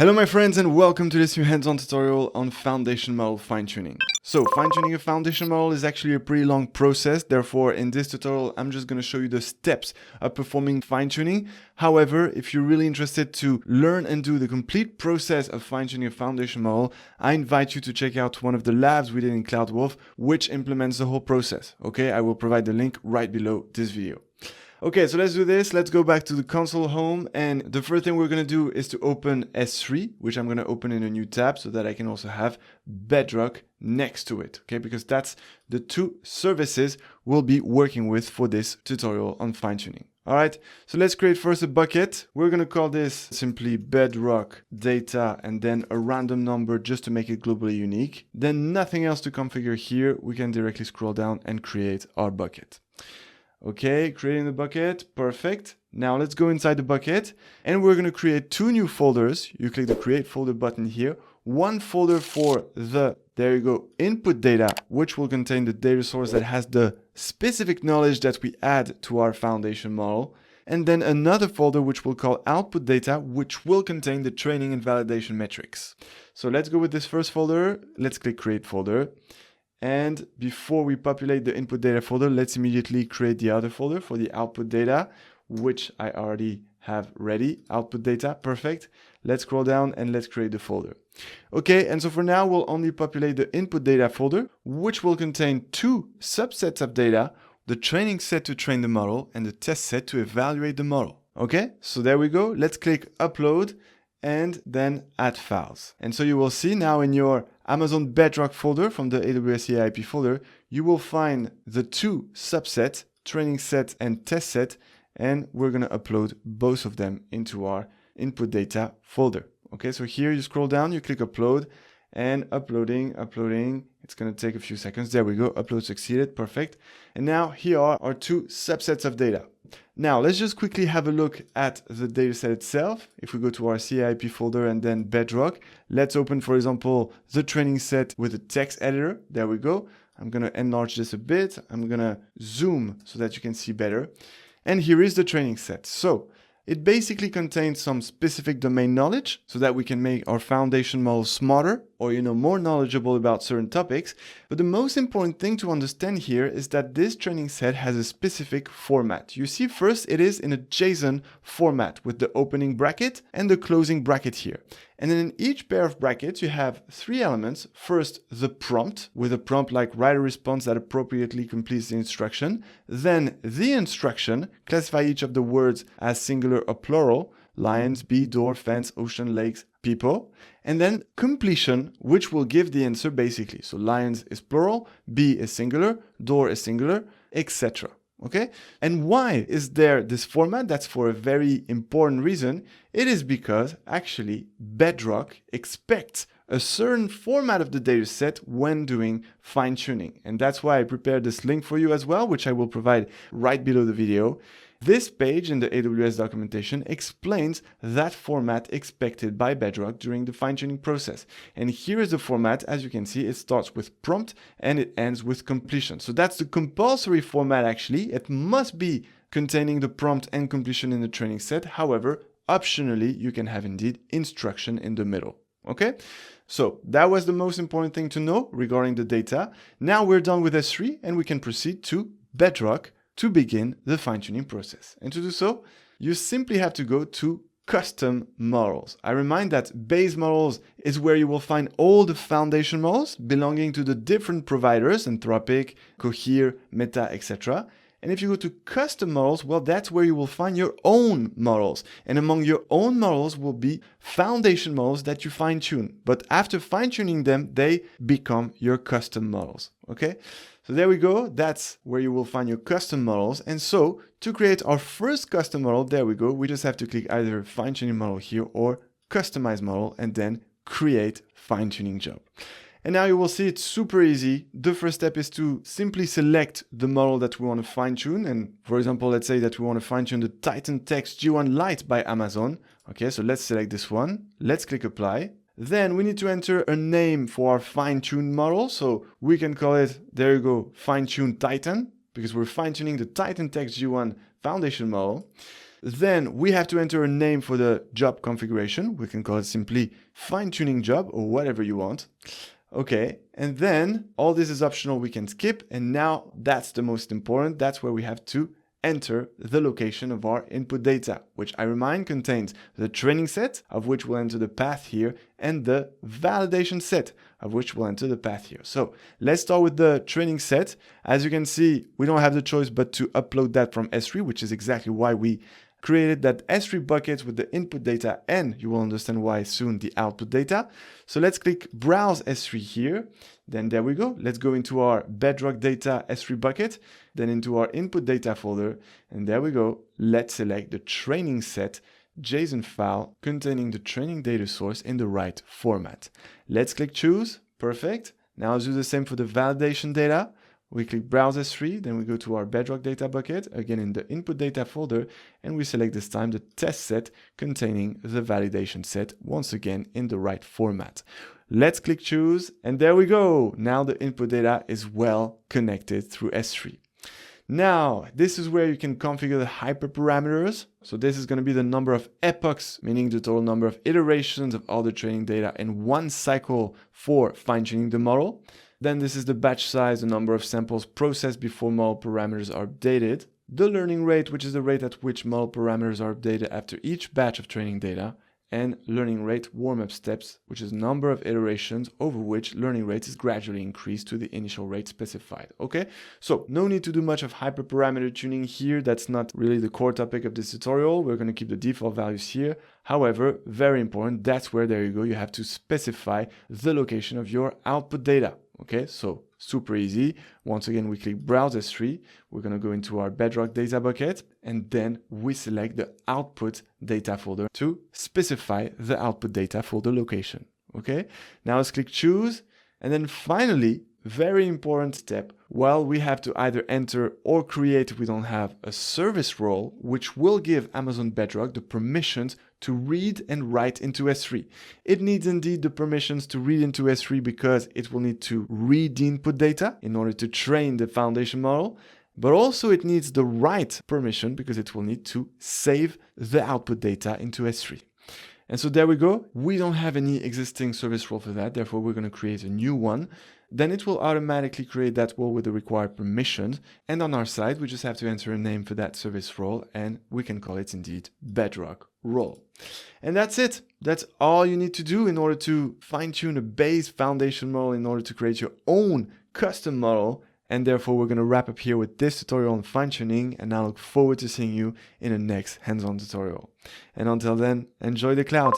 Hello my friends and welcome to this new hands-on tutorial on foundation model fine-tuning. So fine-tuning a foundation model is actually a pretty long process. Therefore, in this tutorial, I'm just going to show you the steps of performing fine-tuning. However, if you're really interested to learn and do the complete process of fine-tuning a foundation model, I invite you to check out one of the labs we did in CloudWolf, which implements the whole process. Okay, I will provide the link right below this video. Okay, so let's do this. Let's go back to the console home. And the first thing we're going to do is to open S3, which I'm going to open in a new tab so that I can also have Bedrock next to it. Okay, because that's the two services we'll be working with for this tutorial on fine-tuning. All right, so let's create first a bucket. We're going to call this simply Bedrock data and then a random number just to make it globally unique. Then nothing else to configure here. We can directly scroll down and create our bucket. Okay, creating the bucket, perfect. Now let's go inside the bucket and we're going to create two new folders. You click the create folder button here. One folder for the, there you go, input data, which will contain the data source that has the specific knowledge that we add to our foundation model. And then another folder which we'll call output data, which will contain the training and validation metrics. So let's go with this first folder. Let's click create folder. And before we populate the input data folder, let's immediately create the other folder for the output data, which I already have ready. Output data, perfect. Let's scroll down and let's create the folder. Okay, and so for now, we'll only populate the input data folder, which will contain two subsets of data, the training set to train the model and the test set to evaluate the model. Okay, so there we go. Let's click upload and then add files. And so you will see now in your Amazon Bedrock folder from the AWS CIP folder, you will find the two subsets, training set and test set, and we're going to upload both of them into our input data folder. Okay, so here you scroll down, you click upload, and uploading. It's going to take a few seconds. There we go. Upload succeeded. Perfect. And now here are our two subsets of data. Now let's just quickly have a look at the dataset itself. If we go to our CIP folder and then Bedrock, let's open, for example, the training set with a text editor. There we go. I'm going to enlarge this a bit. I'm going to zoom so that you can see better. And here is the training set. So it basically contains some specific domain knowledge so that we can make our foundation model smarter or, more knowledgeable about certain topics. But the most important thing to understand here is that this training set has a specific format. You see, first, it is in a JSON format with the opening bracket and the closing bracket here. And then in each pair of brackets, you have three elements. First, the prompt, with a prompt like write a response that appropriately completes the instruction. Then the instruction, classify each of the words as singular or plural, lions, bee, door, fence, ocean, lakes, people. And then completion, which will give the answer basically. So lions is plural, bee is singular, door is singular, etc. Okay? And why is there this format? That's for a very important reason. It is because actually Bedrock expects a certain format of the data set when doing fine-tuning. And that's why I prepared this link for you as well, which I will provide right below the video. This page in the AWS documentation explains that format expected by Bedrock during the fine-tuning process. And here is the format. As you can see, it starts with prompt and it ends with completion. So that's the compulsory format actually. It must be containing the prompt and completion in the training set. However, optionally, you can have indeed instruction in the middle. Okay? So that was the most important thing to know regarding the data. Now we're done with S3 and we can proceed to Bedrock to begin the fine-tuning process. And to do so, you simply have to go to custom models. I remind that base models is where you will find all the foundation models belonging to the different providers, Anthropic, Cohere, Meta, etc. And if you go to custom models, well, that's where you will find your own models. And among your own models will be foundation models that you fine-tune. But after fine-tuning them, they become your custom models. Okay? So there we go. That's where you will find your custom models. And so to create our first custom model, there we go. We just have to click either fine-tuning model here or customize model and then create fine-tuning job. And now you will see it's super easy. The first step is to simply select the model that we want to fine-tune. And for example, let's say that we want to fine-tune the Titan Text G1 Lite by Amazon. Okay, so let's select this one. Let's click apply. Then we need to enter a name for our fine-tuned model. So we can call it, there you go, fine-tune Titan, because we're fine-tuning the Titan Text G1 foundation model. Then we have to enter a name for the job configuration. We can call it simply fine-tuning job or whatever you want. Okay, and then all this is optional, we can skip. And now that's the most important. That's where we have to enter the location of our input data, which I remind contains the training set, of which we'll enter the path here, and the validation set, of which we'll enter the path here. So let's start with the training set. As you can see, we don't have the choice but to upload that from S3, which is exactly why we created that S3 bucket with the input data, and you will understand why soon, the output data. So let's click Browse S3 here. Then there we go. Let's go into our Bedrock data S3 bucket, then into our input data folder. And there we go. Let's select the training set JSON file containing the training data source in the right format. Let's click Choose. Perfect. Now let's do the same for the validation data. We click Browse S3, then we go to our Bedrock data bucket, again in the input data folder, and we select this time the test set containing the validation set, once again in the right format. Let's click Choose, and there we go. Now the input data is well connected through S3. Now, this is where you can configure the hyperparameters. So this is going to be the number of epochs, meaning the total number of iterations of all the training data in one cycle for fine-tuning the model. Then this is the batch size, the number of samples processed before model parameters are updated. The learning rate, which is the rate at which model parameters are updated after each batch of training data. And learning rate warm-up steps, which is number of iterations over which learning rate is gradually increased to the initial rate specified. Okay, so no need to do much of hyperparameter tuning here. That's not really the core topic of this tutorial. We're going to keep the default values here. However, very important, that's where, there you go, you have to specify the location of your output data. Okay, so super easy. Once again, we click Browse S3. We're going to go into our Bedrock data bucket, and then we select the output data folder to specify the output data folder location. Okay, now let's click Choose. And then finally, very important step, well, we have to either enter or create, if we don't have, a service role, which will give Amazon Bedrock the permissions to read and write into S3. It needs indeed the permissions to read into S3 because it will need to read the input data in order to train the foundation model, but also it needs the write permission because it will need to save the output data into S3. And so there we go. We don't have any existing service role for that. Therefore, we're going to create a new one. Then it will automatically create that role with the required permissions. And on our side, we just have to enter a name for that service role, and we can call it indeed Bedrock role. And that's it. That's all you need to do in order to fine-tune a base foundation model in order to create your own custom model. And therefore, we're going to wrap up here with this tutorial on fine-tuning, and I look forward to seeing you in the next hands-on tutorial. And until then, enjoy the cloud.